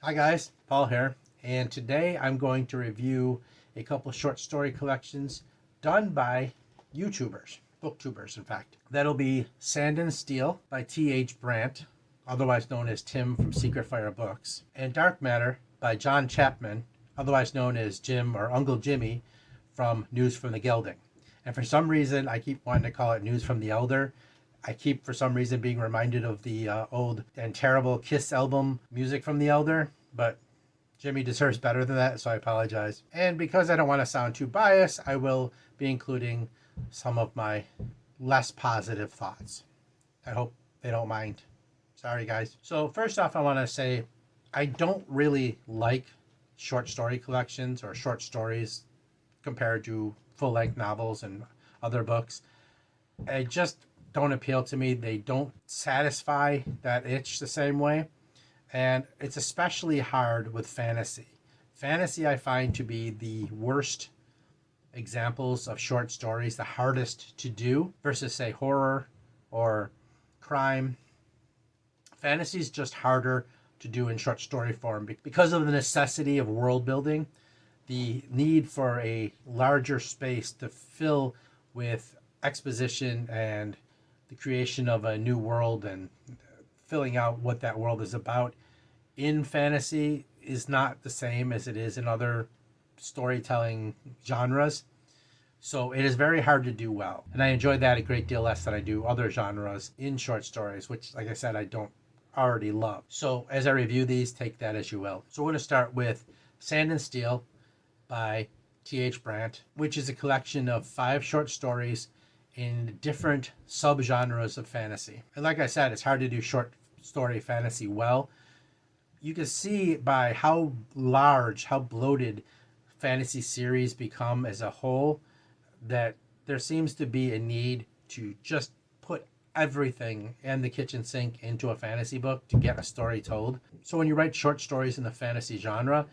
Hi guys, Paul here, and today I'm going to review a couple short story collections done by YouTubers, booktubers in fact. That'll be Sand and Steel by T.H. Brandt, otherwise known as Tim from Secret Fire Books, and Dark Matter by John Chapman, otherwise known as Jim or Uncle Jimmy from News from the Gelding. And for some reason, I keep wanting to call it News from the Elder. I keep, for some reason, being reminded of the old and terrible Kiss album, Music from the Elder, but Jimmy deserves better than that, so I apologize. And because I don't want to sound too biased, I will be including some of my less positive thoughts. I hope they don't mind. Sorry, guys. So first off, I want to say I don't really like short story collections or short stories compared to full-length novels and other books. I just don't appeal to me. They don't satisfy that itch the same way. And it's especially hard with fantasy. Fantasy I find to be the worst examples of short stories, the hardest to do versus say horror or crime. Fantasy is just harder to do in short story form because of the necessity of world building, the need for a larger space to fill with exposition and the creation of a new world and filling out what that world is about in fantasy is not the same as it is in other storytelling genres. So it is very hard to do well. And I enjoy that a great deal less than I do other genres in short stories, which, like I said, I don't already love. So as I review these, take that as you will. So we're going to start with Sand and Steel by T.H. Brandt, which is a collection of 5 short stories in different subgenres of fantasy. And like I said, it's hard to do short story fantasy well. You can see by how large, how bloated fantasy series become as a whole, that there seems to be a need to just put everything and the kitchen sink into a fantasy book to get a story told. So when you write short stories in the fantasy genre,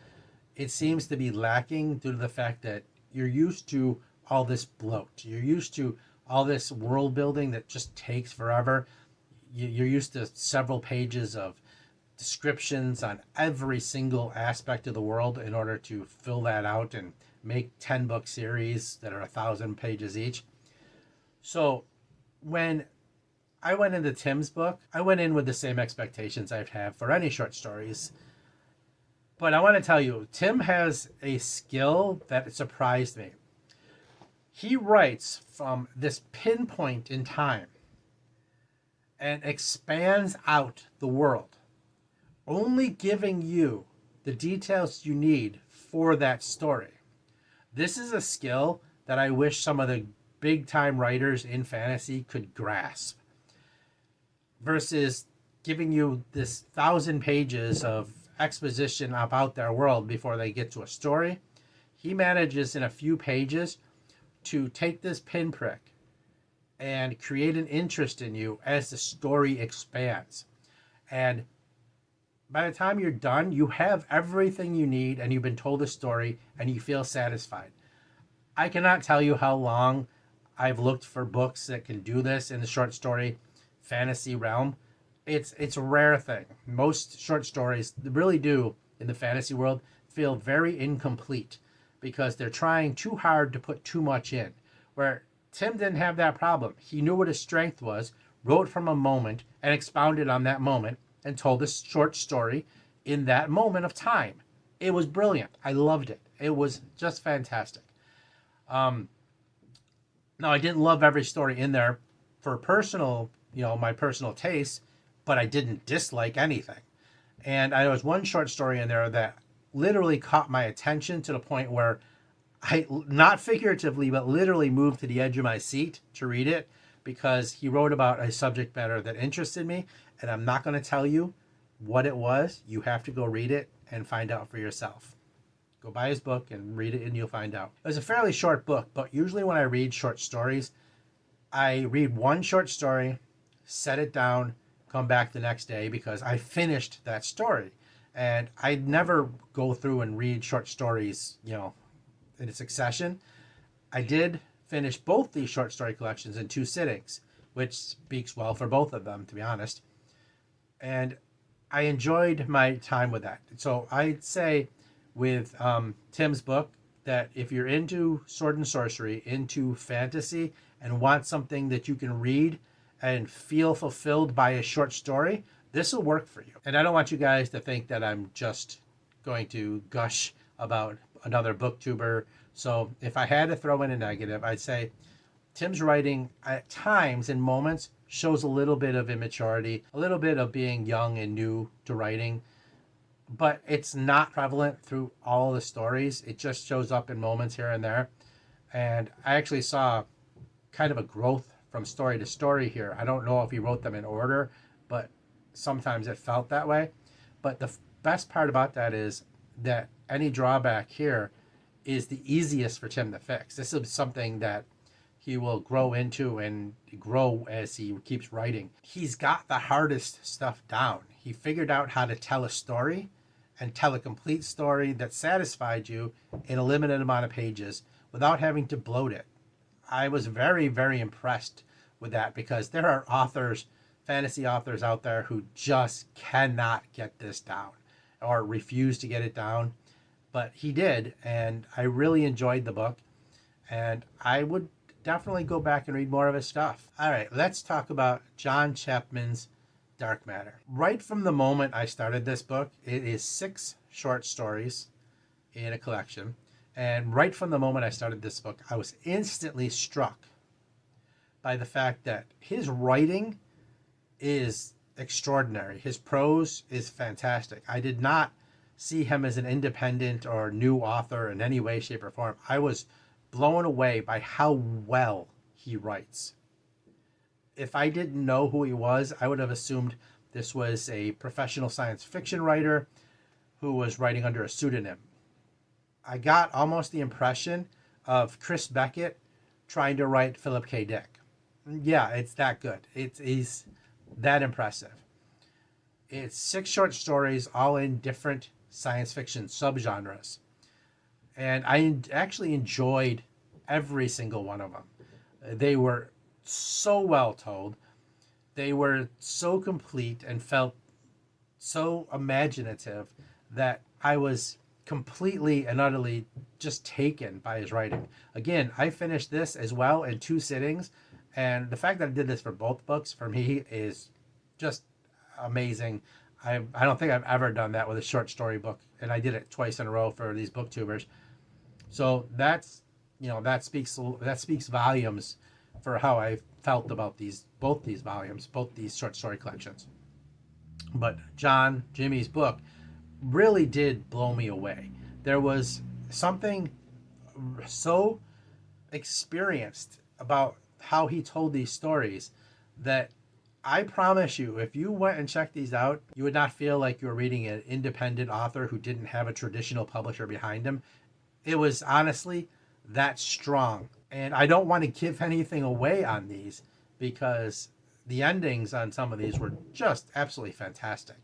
it seems to be lacking due to the fact that you're used to all this bloat. You're used to all this world building that just takes forever. You're used to several pages of descriptions on every single aspect of the world in order to fill that out and make 10-book series that are 1,000 pages each. So when I went into Tim's book, I went in with the same expectations I'd have for any short stories. But I want to tell you, Tim has a skill that surprised me. He writes from this pinpoint in time and expands out the world, only giving you the details you need for that story. This is a skill that I wish some of the big time writers in fantasy could grasp, versus giving you this 1,000 pages of exposition about their world before they get to a story. He manages in a few pages to take this pinprick and create an interest in you as the story expands. And by the time you're done, you have everything you need and you've been told a story and you feel satisfied. I cannot tell you how long I've looked for books that can do this in the short story fantasy realm. It's a rare thing. Most short stories really do in the fantasy world feel very incomplete because they're trying too hard to put too much in. Where Tim didn't have that problem. He knew what his strength was, wrote from a moment, and expounded on that moment, and told a short story in that moment of time. It was brilliant. I loved it. It was just fantastic. Now, I didn't love every story in there for personal, my personal taste, but I didn't dislike anything. And there was one short story in there that literally caught my attention to the point where I, not figuratively, but literally moved to the edge of my seat to read it because he wrote about a subject matter that interested me. And I'm not going to tell you what it was. You have to go read it and find out for yourself. Go buy his book and read it and you'll find out. It was a fairly short book, but usually when I read short stories, I read one short story, set it down, come back the next day because I finished that story. And I never go through and read short stories, in succession. I did finish both these short story collections in 2 sittings, which speaks well for both of them, to be honest. And I enjoyed my time with that. So I'd say with Tim's book that if you're into sword and sorcery, into fantasy, and want something that you can read and feel fulfilled by a short story, this will work for you. And I don't want you guys to think that I'm just going to gush about another booktuber. So if I had to throw in a negative, I'd say Tim's writing at times in moments shows a little bit of immaturity, a little bit of being young and new to writing, but it's not prevalent through all the stories. It just shows up in moments here and there. And I actually saw kind of a growth from story to story here. I don't know if he wrote them in order, but sometimes it felt that way. But the best part about that is that any drawback here is the easiest for Tim to fix. This is something that he will grow into and grow as he keeps writing. He's got the hardest stuff down. He figured out how to tell a story and tell a complete story that satisfied you in a limited amount of pages without having to bloat it. I was very, very impressed with that because there are authors, fantasy authors out there who just cannot get this down or refuse to get it down. But he did, and I really enjoyed the book, and I would definitely go back and read more of his stuff. All right, let's talk about John Chapman's Dark Matter. Right from the moment I started this book, it is 6 short stories in a collection. And right from the moment I started this book, I was instantly struck by the fact that his writing is extraordinary. His prose is fantastic. I did not see him as an independent or new author in any way, shape, or form. I was blown away by how well he writes. If I didn't know who he was, I would have assumed this was a professional science fiction writer who was writing under a pseudonym. I got almost the impression of Chris Beckett trying to write Philip K. Dick. Yeah, it's that good. He's that impressive. It's 6 short stories, all in different science fiction subgenres. And I actually enjoyed every single one of them. They were so well told. They were so complete and felt so imaginative that I was completely and utterly just taken by his writing. Again, I finished this as well in 2 sittings. And the fact that I did this for both books for me is just amazing. I don't think I've ever done that with a short story book, and I did it twice in a row for these booktubers. So that speaks volumes for how I felt about both these volumes, both these short story collections. But Jimmy's book really did blow me away. There was something so experienced about how he told these stories that I promise you, if you went and checked these out, you would not feel like you were reading an independent author who didn't have a traditional publisher behind him. It was honestly that strong. And I don't want to give anything away on these because the endings on some of these were just absolutely fantastic.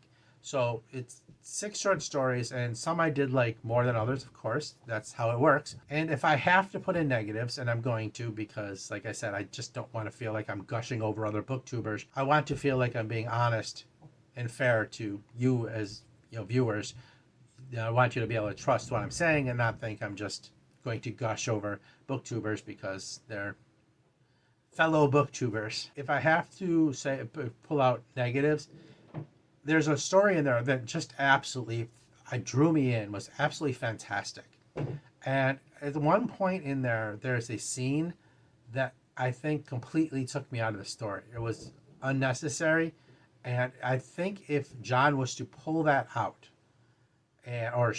So it's 6 short stories, and some I did like more than others, of course. That's how it works. And if I have to put in negatives, and I'm going to because, like I said, I just don't want to feel like I'm gushing over other booktubers. I want to feel like I'm being honest and fair to you as viewers. I want you to be able to trust what I'm saying and not think I'm just going to gush over booktubers because they're fellow booktubers. If I have to pull out negatives, there's a story in there that just absolutely drew me in, was absolutely fantastic. And at one point in there, there's a scene that I think completely took me out of the story. It was unnecessary. And I think if John was to pull that out or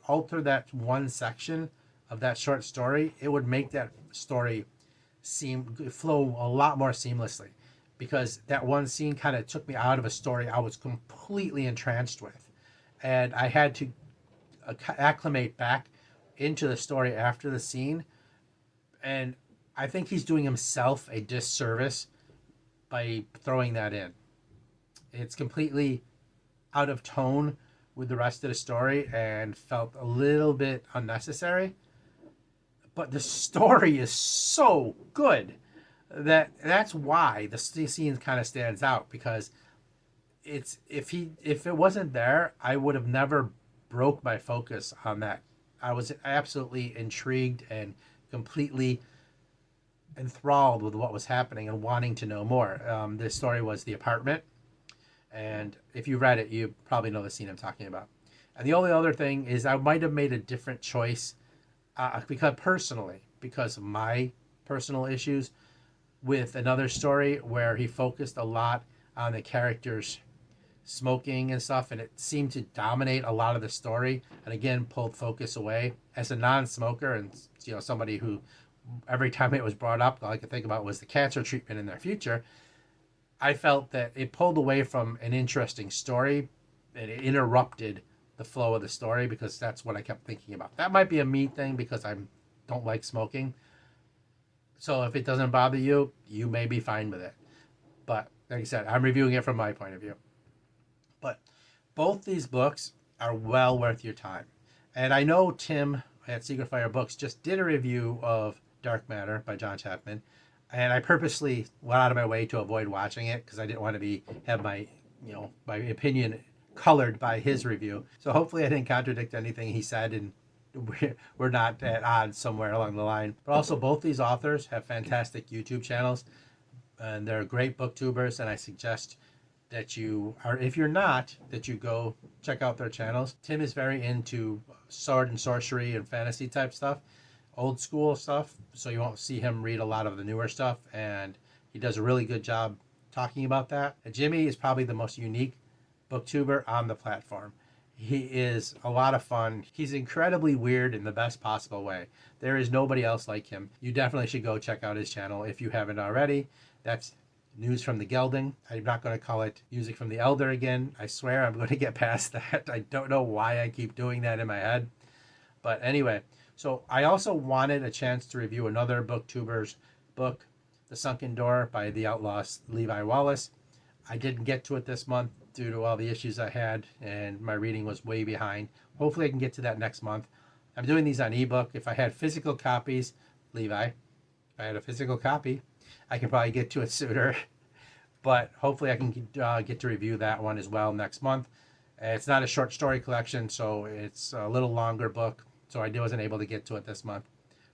alter that one section of that short story, it would make that story flow a lot more seamlessly. Because that one scene kind of took me out of a story I was completely entranced with. And I had to acclimate back into the story after the scene. And I think he's doing himself a disservice by throwing that in. It's completely out of tone with the rest of the story and felt a little bit unnecessary. But the story is so good. That's why the scene kind of stands out, because it's if it wasn't there, I would have never broke my focus on that. I was absolutely intrigued and completely enthralled with what was happening and wanting to know more. This story was The Apartment, and if you read it, you probably know the scene I'm talking about. And the only other thing is I might have made a different choice because of my personal issues with another story where he focused a lot on the characters smoking and stuff, and it seemed to dominate a lot of the story, and again pulled focus away. As a non-smoker, and somebody who every time it was brought up, all I could think about was the cancer treatment in their future. I felt that it pulled away from an interesting story, and it interrupted the flow of the story because that's what I kept thinking about. That might be a me thing because I don't like smoking. So if it doesn't bother you, you may be fine with it. But like I said, I'm reviewing it from my point of view. But both these books are well worth your time. And I know Tim at Secret Fire Books just did a review of Dark Matter by John Chapman. And I purposely went out of my way to avoid watching it because I didn't want to have my opinion colored by his review. So hopefully I didn't contradict anything he said, and we're not at odds somewhere along the line. But also both these authors have fantastic YouTube channels, and they're great booktubers, and I suggest that if you're not, that you go check out their channels. Tim is very into sword and sorcery and fantasy type stuff, old school stuff, so you won't see him read a lot of the newer stuff, and he does a really good job talking about that. And Jimmy is probably the most unique booktuber on the platform. He is a lot of fun. He's incredibly weird in the best possible way. There is nobody else like him. You definitely should go check out his channel if you haven't already. That's News from the Gelding. I'm not going to call it Music from the Elder again. I swear I'm going to get past that. I don't know why I keep doing that in my head. But anyway, so I also wanted a chance to review another booktuber's book, The Sunken Door by the outlaw Levi Wallace. I didn't get to it this month due to all the issues I had, and my reading was way behind. Hopefully I can get to that next month. I'm doing these on ebook. If I had physical copies, Levi, if I had a physical copy, I can probably get to it sooner. But hopefully I can get to review that one as well next month. It's not a short story collection, so it's a little longer book. So I wasn't able to get to it this month.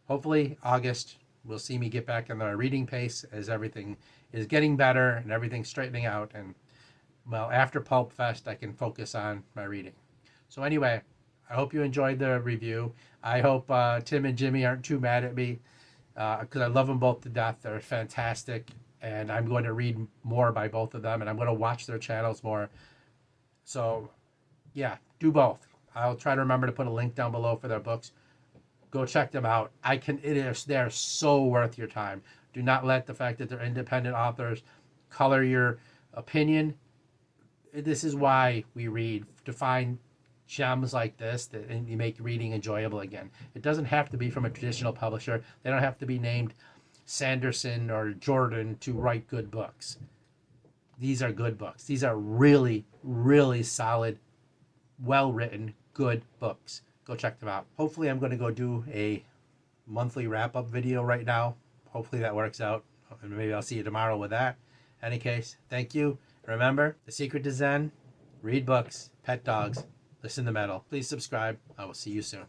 Hopefully August will see me get back on the reading pace as everything is getting better and everything's straightening out. And well, after Pulp Fest, I can focus on my reading. So anyway, I hope you enjoyed the review. I hope Tim and Jimmy aren't too mad at me because I love them both to death. They're fantastic, and I'm going to read more by both of them, and I'm going to watch their channels more. So yeah, do both. I'll try to remember to put a link down below for their books. Go check them out. They're so worth your time. Do not let the fact that they're independent authors color your opinion. This is why we read, to find gems like this and you make reading enjoyable again. It doesn't have to be from a traditional publisher. They don't have to be named Sanderson or Jordan to write good books. These are good books. These are really, really solid, well-written, good books. Go check them out. Hopefully I'm going to go do a monthly wrap-up video right now. Hopefully that works out. And maybe I'll see you tomorrow with that. In any case, thank you. Remember, the secret to Zen: read books, pet dogs, listen to metal. Please subscribe. I will see you soon.